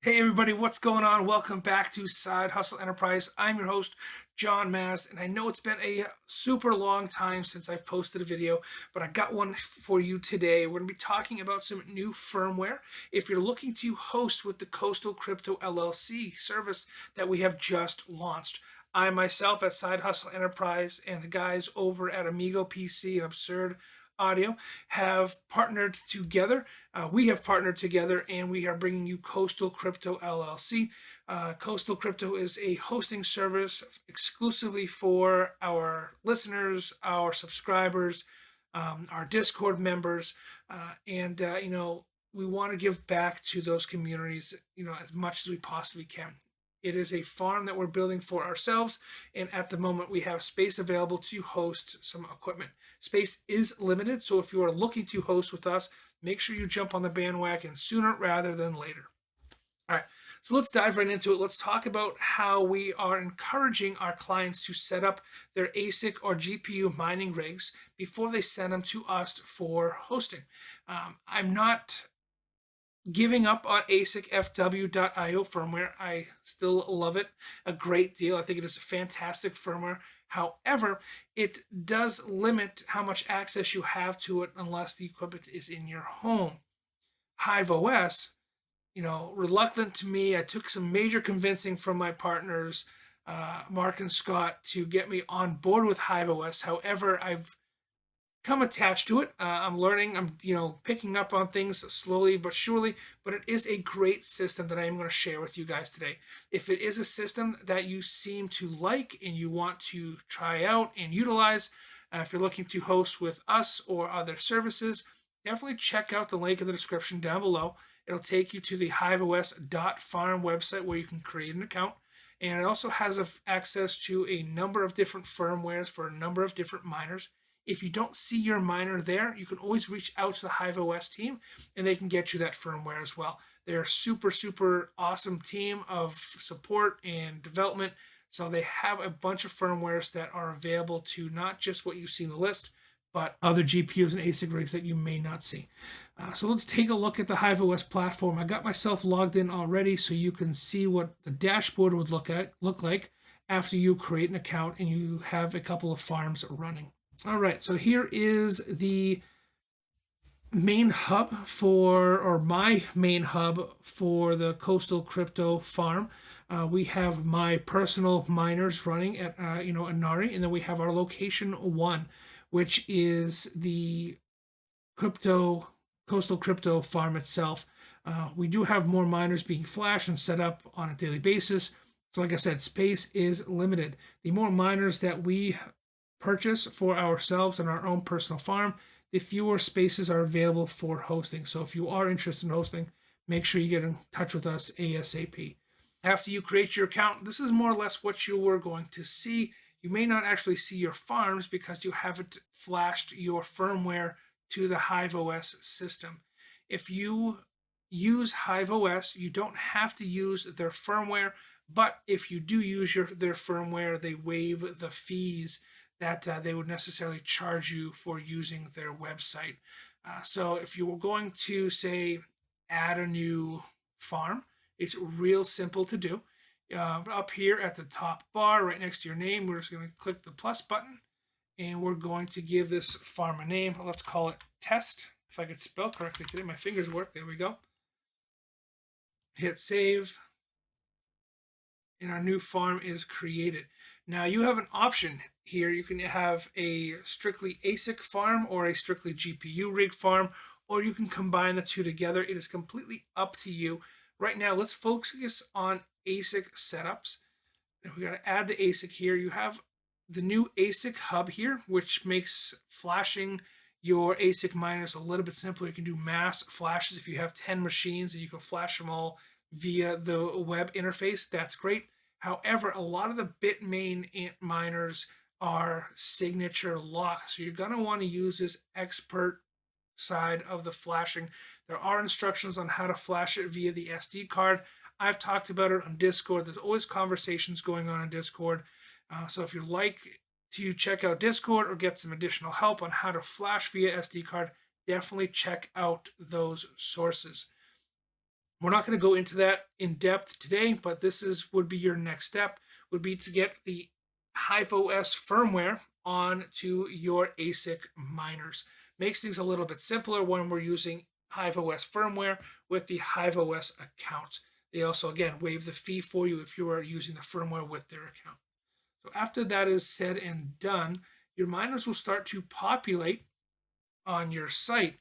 Hey everybody, what's going on? Welcome back to Side Hustle Enterprise. I'm your host, John Maz, and I know it's been a super long time since I've posted a video, but I got one for you today. We're going to be talking about some new firmware. If you're looking to host with the Coastal Crypto LLC service that we have just launched, I myself at Side Hustle Enterprise and the guys over at Amigo PC and Absurd Audio have partnered together. We have partnered together and we are bringing you Coastal Crypto LLC. Coastal Crypto is a hosting service exclusively for our listeners, our subscribers, our Discord members, and we want to give back to those communities, as much as we possibly can. It is a farm that we're building for ourselves, and at the moment we have space available to host some equipment. Space is limited, so if you are looking to host with us, make sure you jump on the bandwagon sooner rather than later. All right, so let's dive right into it. Let's talk about how we are encouraging our clients to set up their ASIC or GPU mining rigs before they send them to us for hosting. I'm not giving up on ASIC FW.io firmware. I still love it a great deal. I think it is a fantastic firmware. However, it does limit how much access you have to it unless the equipment is in your home. HiveOS, reluctant to me. I took some major convincing from my partners, Mark and Scott, to get me on board with HiveOS. However, I've come attached to it. I'm learning. I'm picking up on things slowly but surely. But it is a great system that I am going to share with you guys today. If it is a system that you seem to like and you want to try out and utilize, if you're looking to host with us or other services, definitely check out the link in the description down below. It'll take you to the HiveOS.farm website where you can create an account. And it also has access to a number of different firmwares for a number of different miners. If you don't see your miner there, you can always reach out to the HiveOS team and they can get you that firmware as well. They're a super, super awesome team of support and development. So they have a bunch of firmwares that are available to not just what you see in the list, but other GPUs and ASIC rigs that you may not see. So let's take a look at the HiveOS platform. I got myself logged in already so you can see what the dashboard would look like after you create an account and you have a couple of farms running. All right, so here is the main hub or my main hub for the Coastal Crypto farm. We have my personal miners running at Inari, and then we have our location 1, which is the Coastal Crypto farm itself. We do have more miners being flashed and set up on a daily basis. So like I said, space is limited. The more miners that we purchase for ourselves and our own personal farm, the fewer spaces are available for hosting. So if you are interested in hosting, make sure you get in touch with us ASAP. After you create your account, this is more or less what you were going to see. You may not actually see your farms because you haven't flashed your firmware to the HiveOS system. If you use HiveOS, you don't have to use their firmware, but if you do use their firmware, they waive the fees that they would necessarily charge you for using their website. So if you were going to, say, add a new farm, it's real simple to do. Up here at the top bar, right next to your name, we're just going to click the plus button, and we're going to give this farm a name. Let's call it Test. If I could spell correctly today, my fingers work. There we go. Hit save, and our new farm is created. Now you have an option here. You can have a strictly ASIC farm or a strictly GPU rig farm, or you can combine the two together. It is completely up to you. Right now, let's focus on ASIC setups. And we got to add the ASIC here. You have the new ASIC hub here, which makes flashing your ASIC miners a little bit simpler. You can do mass flashes if you have 10 machines and you can flash them all via the web interface. That's great. However, a lot of the Bitmain miners are signature locked, so you're going to want to use this expert side of the flashing. There are instructions on how to flash it via the SD card. I've talked about it on Discord. There's always conversations going on Discord. So if you'd like to check out Discord or get some additional help on how to flash via SD card, definitely check out those sources. We're not going to go into that in depth today, but would be your next step, would be to get the HiveOS firmware onto your ASIC miners. Makes things a little bit simpler when we're using HiveOS firmware with the HiveOS account. They also, again, waive the fee for you if you are using the firmware with their account. So after that is said and done, your miners will start to populate on your site.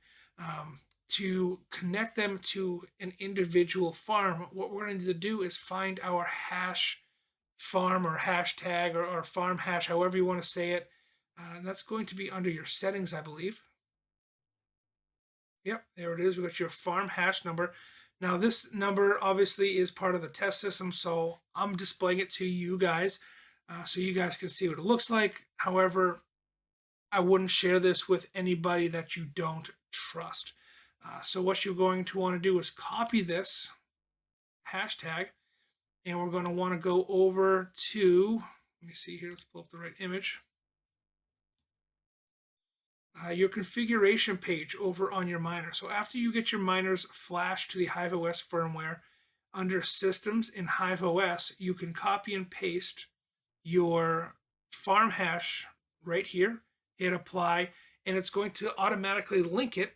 To connect them to an individual farm, what we're going to do is find our hash farm or hashtag or farm hash, however you want to say it. And that's going to be under your settings, I believe. Yep, there it is. We got your farm hash number. Now, this number obviously is part of the test system, so I'm displaying it to you guys so you guys can see what it looks like. However, I wouldn't share this with anybody that you don't trust. So what you're going to want to do is copy this hashtag, and we're going to want to go over to, let me see here, let's pull up the right image. Your configuration page over on your miner. So after you get your miners flashed to the HiveOS firmware, under Systems in HiveOS, you can copy and paste your farm hash right here, hit apply, and it's going to automatically link it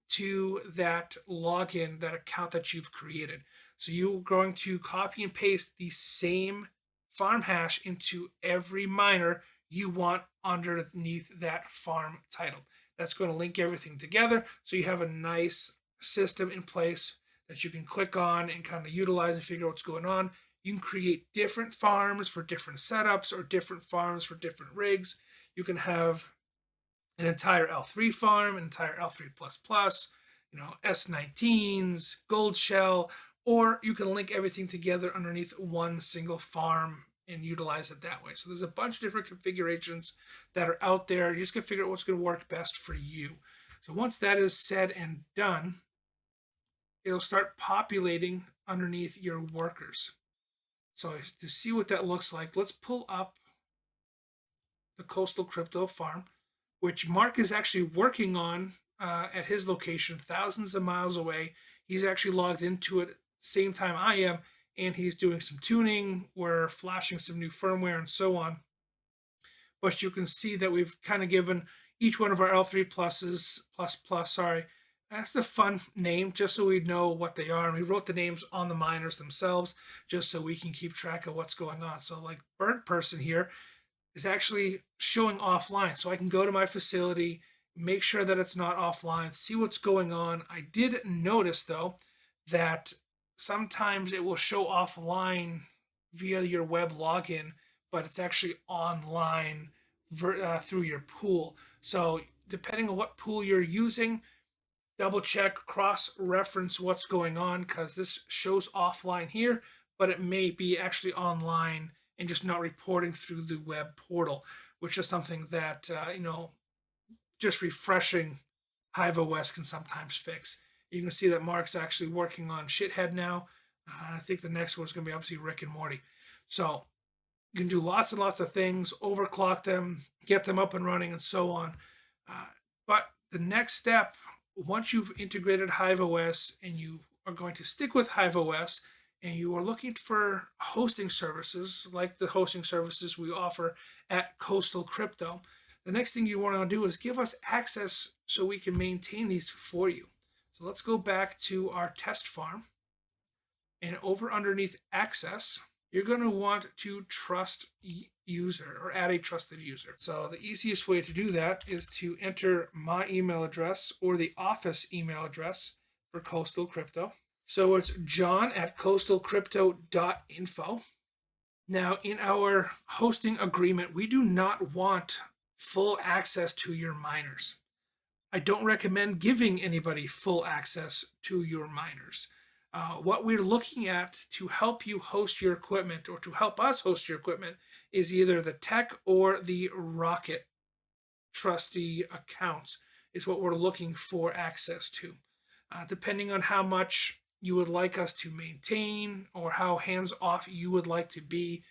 to that login, that account that you've created. So you're going to copy and paste the same farm hash into every miner you want underneath that farm title. That's going to link everything together so you have a nice system in place that you can click on and kind of utilize and figure out what's going on. You can create different farms for different setups or different farms for different rigs. You can have an entire L3 farm, an entire L3++, S19s, gold shell, or you can link everything together underneath one single farm and utilize it that way. So there's a bunch of different configurations that are out there. You just gotta figure out what's gonna work best for you. So once that is said and done, it'll start populating underneath your workers. So to see what that looks like, let's pull up the Coastal Crypto farm, which Mark is actually working on at his location, thousands of miles away. He's actually logged into it same time I am, and he's doing some tuning. We're flashing some new firmware and so on. But you can see that we've kind of given each one of our L3 sorry, that's the fun name, just so we know what they are. And we wrote the names on the miners themselves, just so we can keep track of what's going on. So like Burnt Person here is actually showing offline. So I can go to my facility, make sure that it's not offline, see what's going on. I did notice though that sometimes it will show offline via your web login, but it's actually online through your pool. So depending on what pool you're using, double check, cross-reference what's going on, because this shows offline here, but it may be actually online and just not reporting through the web portal, which is something that, just refreshing HiveOS can sometimes fix. You can see that Mark's actually working on Shithead now. And I think the next one's going to be obviously Rick and Morty. So you can do lots and lots of things, overclock them, get them up and running, and so on. But the next step, once you've integrated HiveOS and you are going to stick with HiveOS and you are looking for hosting services like the hosting services we offer at Coastal Crypto, the next thing you want to do is give us access so we can maintain these for you. So let's go back to our test farm, and over underneath access, you're going to want to trust user or add a trusted user. So the easiest way to do that is to enter my email address or the office email address for Coastal Crypto. So it's john@coastalcrypto.info. Now, in our hosting agreement, we do not want full access to your miners. I don't recommend giving anybody full access to your miners. What we're looking at to help you host your equipment or to help us host your equipment is either the tech or the Rocket trustee accounts is what we're looking for access to. Depending on how much you would like us to maintain or how hands-off you would like to be,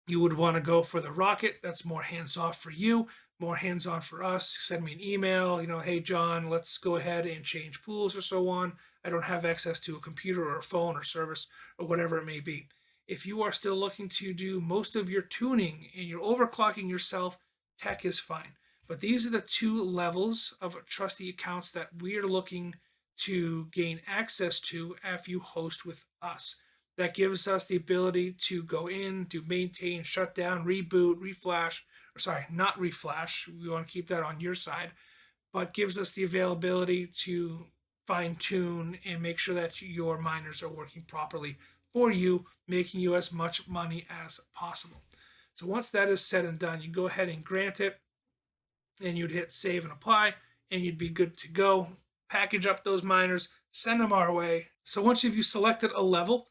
you would want to go for the Rocket. That's more hands-off for you, more hands-on for us. Send me an email, hey, John, let's go ahead and change pools or so on. I don't have access to a computer or a phone or service or whatever it may be. If you are still looking to do most of your tuning and you're overclocking yourself, tech is fine. But these are the two levels of trusty accounts that we are looking to gain access to if you host with us. That gives us the ability to go in, to maintain, shut down, reboot, reflash, or sorry, not reflash. We want to keep that on your side, but gives us the availability to fine tune and make sure that your miners are working properly for you, making you as much money as possible. So once that is said and done, you go ahead and grant it, and you'd hit save and apply, and you'd be good to go. Package up those miners, send them our way. So once you've selected a level,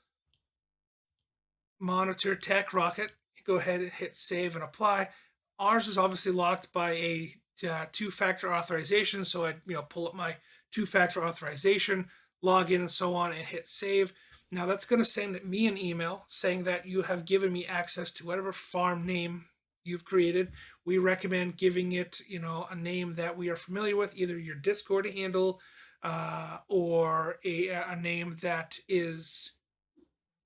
monitor, tech, rocket, go ahead and hit save and apply. Ours is obviously locked by a two-factor authorization, so I'd pull up my two-factor authorization, log in, and so on, and hit save. Now that's going to send me an email saying that you have given me access to whatever farm name you've created. We recommend giving it, a name that we are familiar with, either your Discord handle or a name that is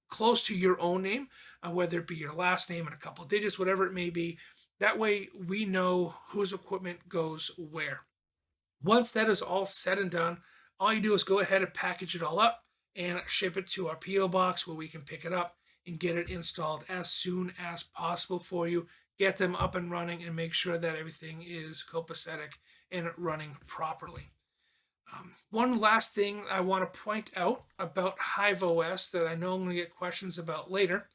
close to your own name, whether it be your last name and a couple of digits, whatever it may be. That way we know whose equipment goes where. Once that is all said and done, all you do is go ahead and package it all up and ship it to our P.O. box where we can pick it up and get it installed as soon as possible for you, get them up and running, and make sure that everything is copacetic and running properly. One last thing I want to point out about HiveOS that I know I'm going to get questions about later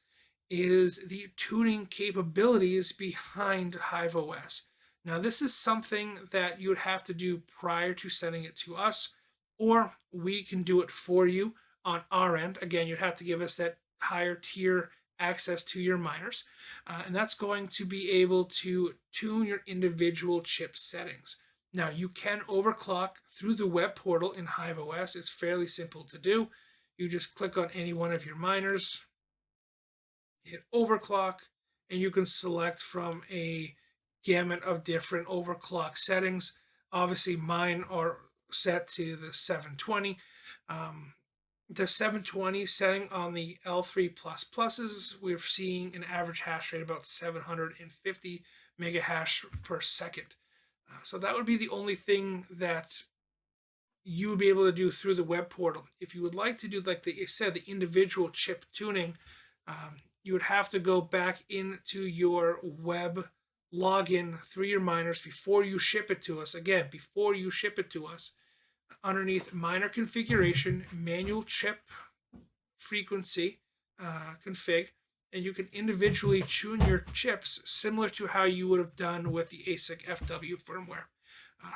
is the tuning capabilities behind HiveOS. Now, this is something that you would have to do prior to sending it to us, or we can do it for you on our end. Again, you'd have to give us that higher tier access to your miners, and that's going to be able to tune your individual chip settings. Now, you can overclock through the web portal in HiveOS. It's fairly simple to do. You just click on any one of your miners, hit overclock, and you can select from a gamut of different overclock settings. Obviously, mine are set to the 720. The 720 setting on the L3++s, we're seeing an average hash rate about 750 megahash per second. So that would be the only thing that you would be able to do through the web portal. If you would like to do, like I said, the individual chip tuning, you would have to go back into your web login through your miners before you ship it to us. Again, before you ship it to us, underneath miner configuration, manual chip frequency config, and you can individually tune your chips similar to how you would have done with the ASIC FW firmware.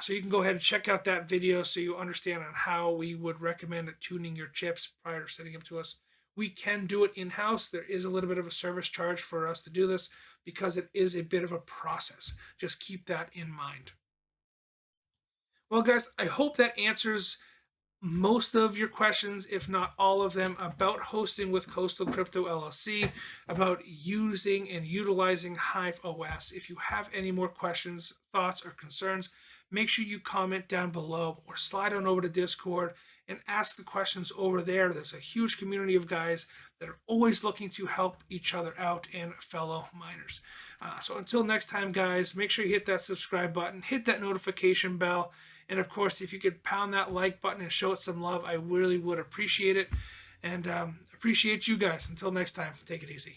So you can go ahead and check out that video so you understand on how we would recommend tuning your chips prior to setting them to us. We can do it in-house. There is a little bit of a service charge for us to do this because it is a bit of a process. Just keep that in mind. Well, guys, I hope that answers most of your questions, if not all of them, about hosting with Coastal Crypto LLC, about using and utilizing HiveOS. If you have any more questions, thoughts, or concerns, make sure you comment down below or slide on over to Discord and ask the questions over there. There's a huge community of guys that are always looking to help each other out and fellow miners. So until next time, guys, make sure you hit that subscribe button, hit that notification bell, and of course, if you could pound that like button and show it some love, I really would appreciate it. And appreciate you guys. Until next time, take it easy.